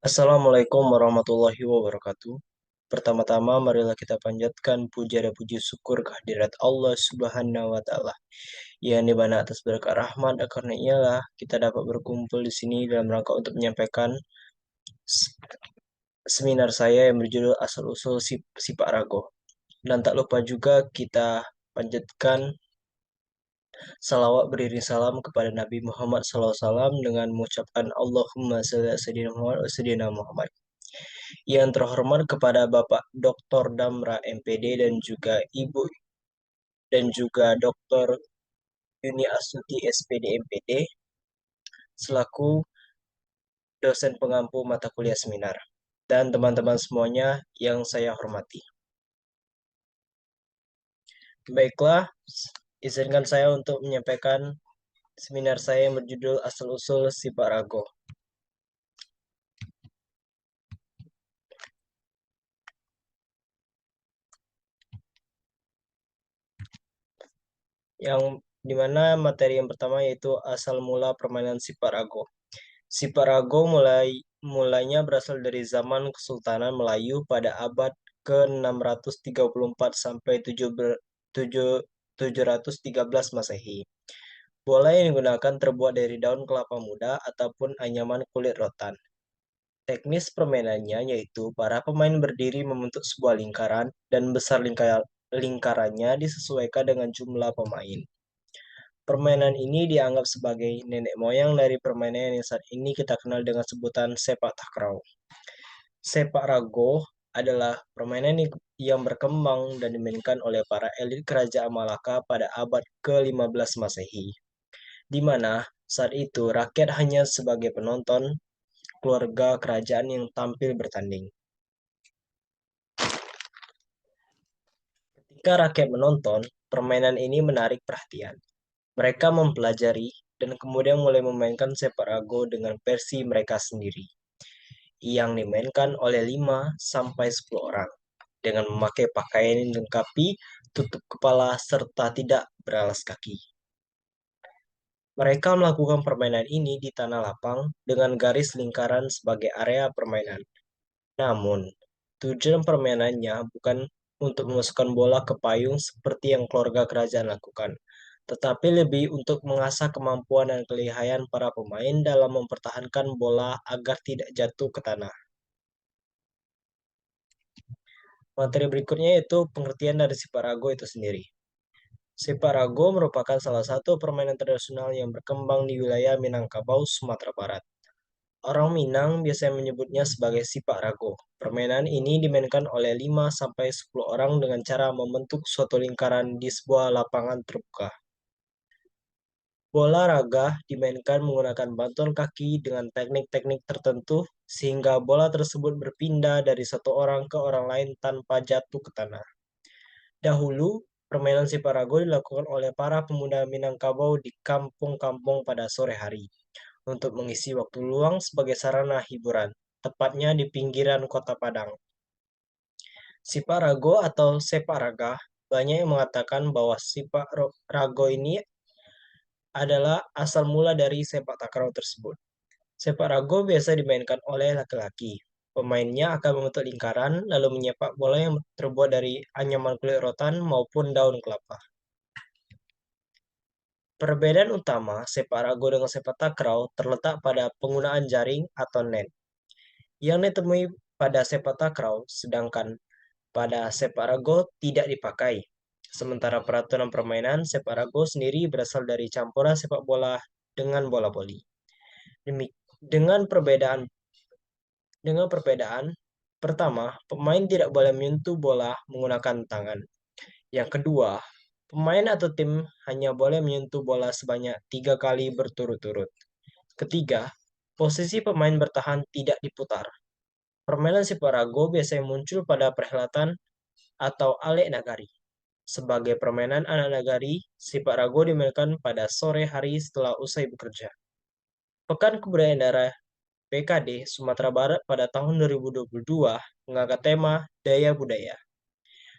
Assalamualaikum warahmatullahi wabarakatuh. Pertama-tama, marilah kita panjatkan puja dan puji syukur kehadirat Allah Subhanahu wa Ta'ala, yang di mana atas berkat rahmat dan karena ialah kita dapat berkumpul di sini dalam rangka untuk menyampaikan s- seminar saya yang berjudul Asal-usul Sifat Rago. Dan tak lupa juga kita panjatkan salawat beriring salam kepada Nabi Muhammad SAW dengan mengucapkan Allahumma shalli ala sayyidina Muhammad wa sayyidina Muhammad. Yang terhormat kepada Bapak Dr. Damra MPD dan juga Dr. Yuni Astuti SPD MPD selaku dosen pengampu mata kuliah seminar dan teman-teman semuanya yang saya hormati. Baiklah, izinkan saya untuk menyampaikan seminar saya yang berjudul Asal-usul Sifat Rago. Yang dimana materi yang pertama yaitu asal mula permainan Sifat Rago. Siparago mulainya berasal dari zaman Kesultanan Melayu pada abad ke-634 sampai 713 Masehi. Bola yang digunakan terbuat dari daun kelapa muda ataupun anyaman kulit rotan. Teknis permainannya yaitu para pemain berdiri membentuk sebuah lingkaran dan besar lingkarannya disesuaikan dengan jumlah pemain. Permainan ini dianggap sebagai nenek moyang dari permainan yang saat ini kita kenal dengan sebutan sepak takraw. Sepak rago adalah permainan yang berkembang dan dimainkan oleh para elit kerajaan Malaka pada abad ke-15 Masehi, di mana saat itu rakyat hanya sebagai penonton keluarga kerajaan yang tampil bertanding. Ketika rakyat menonton, permainan ini menarik perhatian. Mereka mempelajari dan kemudian mulai memainkan sepak rago dengan versi mereka sendiri, yang dimainkan oleh 5 sampai 10 orang dengan memakai pakaian yang dilengkapi tutup kepala serta tidak beralas kaki. Mereka melakukan permainan ini di tanah lapang dengan garis lingkaran sebagai area permainan. Namun, tujuan permainannya bukan untuk memasukkan bola ke payung seperti yang keluarga kerajaan lakukan, tetapi lebih untuk mengasah kemampuan dan kelihayan para pemain dalam mempertahankan bola agar tidak jatuh ke tanah. Materi berikutnya yaitu pengertian dari Siparago itu sendiri. Siparago merupakan salah satu permainan tradisional yang berkembang di wilayah Minangkabau, Sumatera Barat. Orang Minang biasanya menyebutnya sebagai sipak rago. Permainan ini dimainkan oleh 5 sampai 10 orang dengan cara membentuk suatu lingkaran di sebuah lapangan terbuka. Bola raga dimainkan menggunakan bantuan kaki dengan teknik-teknik tertentu sehingga bola tersebut berpindah dari satu orang ke orang lain tanpa jatuh ke tanah. Dahulu, permainan siparago dilakukan oleh para pemuda Minangkabau di kampung-kampung pada sore hari untuk mengisi waktu luang sebagai sarana hiburan, tepatnya di pinggiran kota Padang. Siparago atau separaga, banyak yang mengatakan bahwa siparago ini adalah asal mula dari sepak takraw tersebut. Sepak raga biasa dimainkan oleh laki-laki. Pemainnya akan membentuk lingkaran lalu menyepak bola yang terbuat dari anyaman kulit rotan maupun daun kelapa. Perbedaan utama sepak raga dengan sepak takraw terletak pada penggunaan jaring atau net yang ditemui pada sepak takraw, sedangkan pada sepak raga tidak dipakai. Sementara peraturan permainan sepak raga sendiri berasal dari campuran sepak bola dengan bola voli. Dengan perbedaan, pertama, pemain tidak boleh menyentuh bola menggunakan tangan. Yang kedua, pemain atau tim hanya boleh menyentuh bola sebanyak 3 kali berturut-turut. Ketiga, posisi pemain bertahan tidak diputar. Permainan Siparago biasanya muncul pada perhelatan atau alek nagari. Sebagai permainan anak nagari, Siparago dimainkan pada sore hari setelah usai bekerja. Pekan Kebudayaan Daerah PKD Sumatera Barat pada tahun 2022 mengangkat tema Daya Budaya,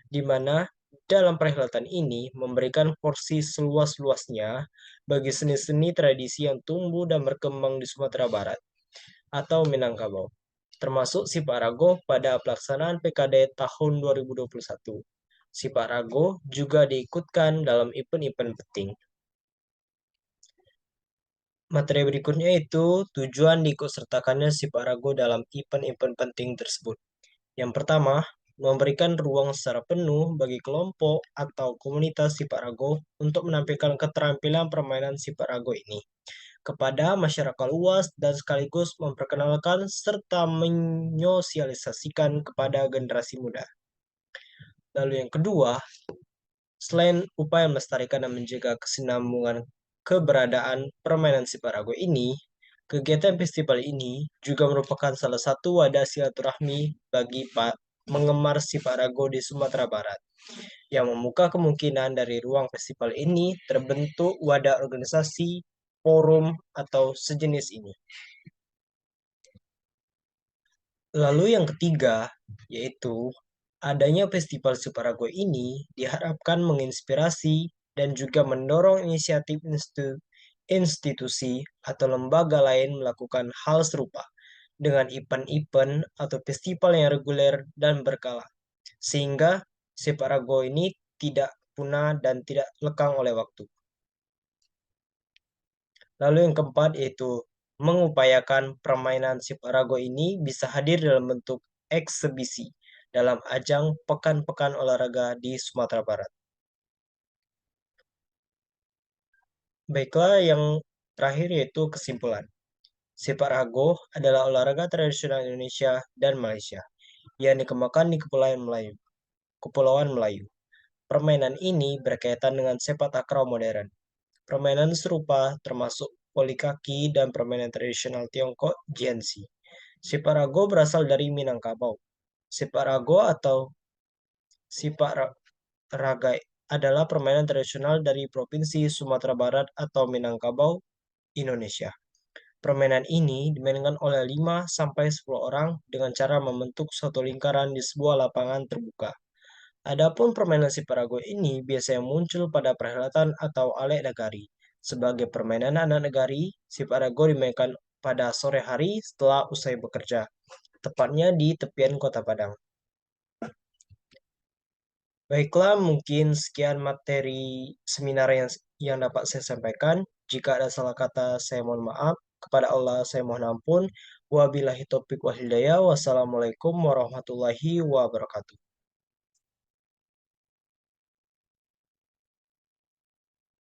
di mana dalam perhelatan ini memberikan porsi seluas-luasnya bagi seni-seni tradisi yang tumbuh dan berkembang di Sumatera Barat atau Minangkabau. termasuk si Pak Rago pada pelaksanaan PKD tahun 2021. Si Pak Rago juga diikutkan dalam event-event penting. Materi berikutnya itu tujuan diikutsertakannya si Pak Rago dalam event-event penting tersebut. Yang pertama, memberikan ruang secara penuh bagi kelompok atau komunitas si Pak Rago untuk menampilkan keterampilan permainan si Pak Rago ini kepada masyarakat luas dan sekaligus memperkenalkan serta menyosialisasikan kepada generasi muda. Lalu yang kedua, selain upaya melestarikan dan menjaga kesinambungan keberadaan permainan Siparago ini, kegiatan festival ini juga merupakan salah satu wadah silaturahmi bagi penggemar Siparago di Sumatera Barat, yang membuka kemungkinan dari ruang festival ini terbentuk wadah organisasi, forum, atau sejenis ini. Lalu yang ketiga, yaitu adanya festival Suparagoi ini diharapkan menginspirasi dan juga mendorong inisiatif institusi atau lembaga lain melakukan hal serupa dengan event-event atau festival yang reguler dan berkala, sehingga Separago ini tidak punah dan tidak lekang oleh waktu. Lalu yang keempat yaitu mengupayakan permainan Siparago ini bisa hadir dalam bentuk eksebisi dalam ajang pekan-pekan olahraga di Sumatera Barat. Baiklah, yang terakhir yaitu kesimpulan. Sepak raga adalah olahraga tradisional Indonesia dan Malaysia yang dikembangkan di Kepulauan Melayu. Permainan ini berkaitan dengan sepak takraw modern. Permainan serupa termasuk voli kaki dan permainan tradisional Tiongkok Jianxi. Sepak raga berasal dari Minangkabau. Sepak raga atau sepak raga adalah permainan tradisional dari Provinsi Sumatera Barat atau Minangkabau, Indonesia. Permainan ini dimainkan oleh 5 sampai 10 orang dengan cara membentuk suatu lingkaran di sebuah lapangan terbuka. Adapun permainan Siparago ini biasanya muncul pada perhelatan atau alek nagari. Sebagai permainan anak negari, Siparago dimainkan pada sore hari setelah usai bekerja, tepatnya di tepian Kota Padang. Baiklah, mungkin sekian materi seminar yang dapat saya sampaikan. Jika ada salah kata, saya mohon maaf. Kepada Allah, saya mohon ampun. Wabillahi taufiq wal hidayah. Wassalamualaikum warahmatullahi wabarakatuh.